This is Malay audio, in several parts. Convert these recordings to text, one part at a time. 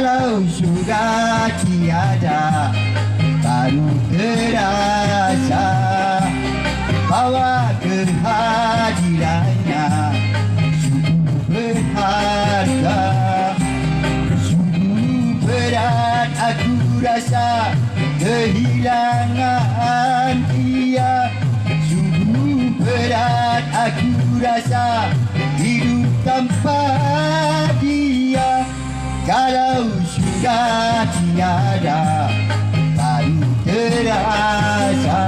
Kalau sudah tiada, baru terasa bahwa kehadirannya sungguh berharga. Sungguh berat aku rasa kehilangan dia. Sungguh berat aku rasa hidup tanpa dia. Kalau sudah tiada, baru terasa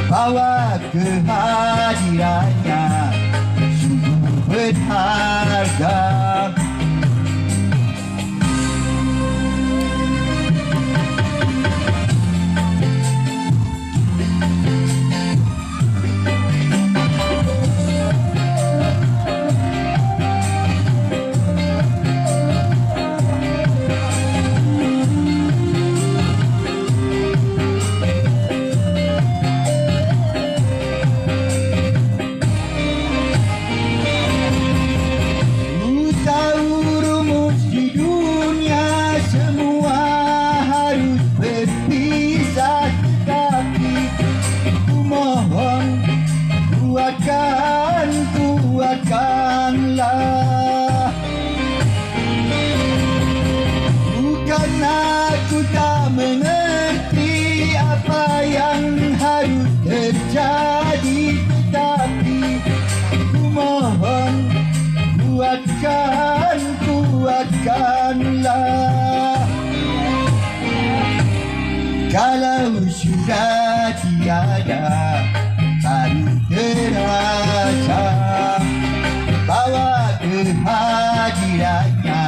bahwa kehadirannya sungguh berharga. Kuatkanlah. Bukan aku tak mengerti apa yang harus terjadi, tetapi ku mohon kuatkanlah. Kalau sudah tiada, baru terasa bahwa kehadirannya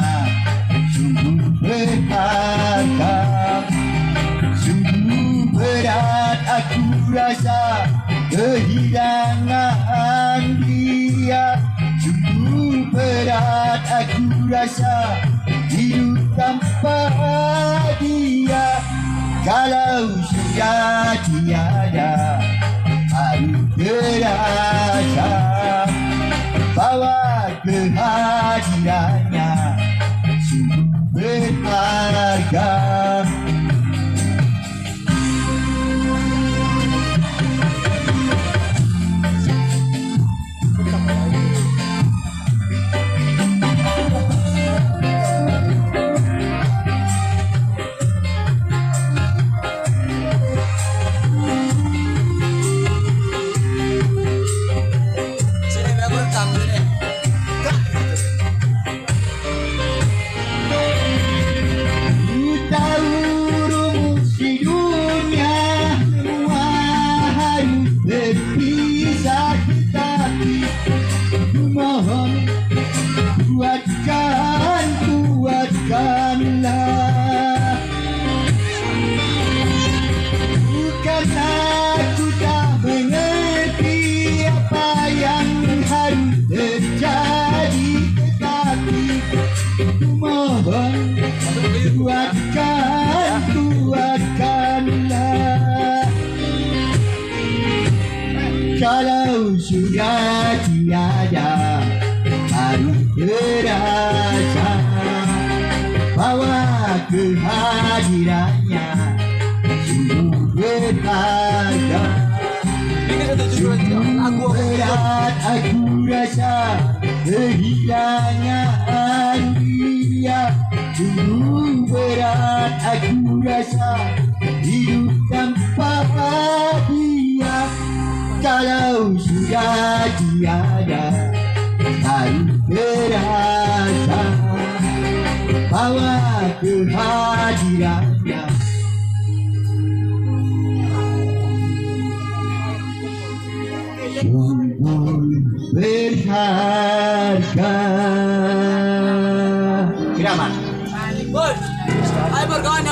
sungguh berharga. Sungguh berat aku rasa kehilangan dia. Sungguh berat aku rasa hidup tanpa dia. Kalau sudah tiada, baru terasa bahwa kehadirannya sungguh berharga. Kuatkanlah. Bukan aku tak mengerti apa yang harus terjadi, tetapi ku mohon kuatkanlah. Kalau sudah tiada, baru terasa bahwa kehadirannya sungguh berharga. Sungguh berat aku rasa kehilangan dia. Sungguh berat aku rasa hidup tanpa dia. Kalau sudah tiada, baru terasa bahwa kehadirannya sungguh berharga.